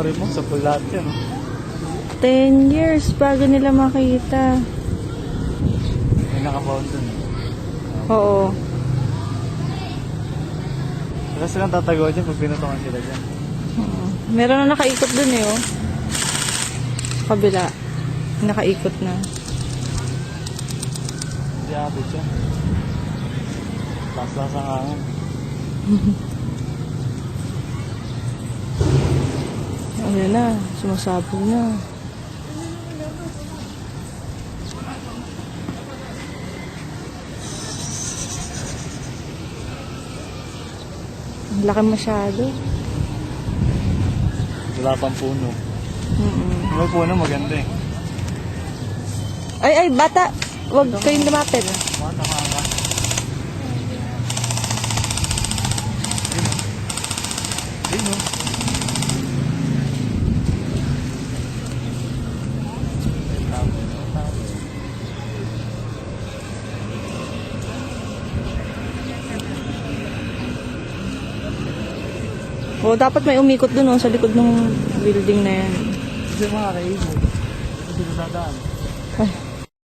memory mo sa lahat yan. 10 years bago nila makita. May nakabound dun. Oo. Wala silang tatagawa dyan pag pinutungan sila dyan. Oo. Meron na nakaikot dun eh, oh. Kabila. Nakaikot na. Hindi abot siya. Las-las ang hangin. Ano na, sumasabog na. Ang laki masyado. Wala pang puno. Mm-mm. May puno maganda eh. Ay, bata! Huwag kayong lumapit. Mga tama. Ayun o. O, dapat may umikot dun, oh, sa likod ng building na yan. Kasi mga kaibo. Kasi dadaan. Ay.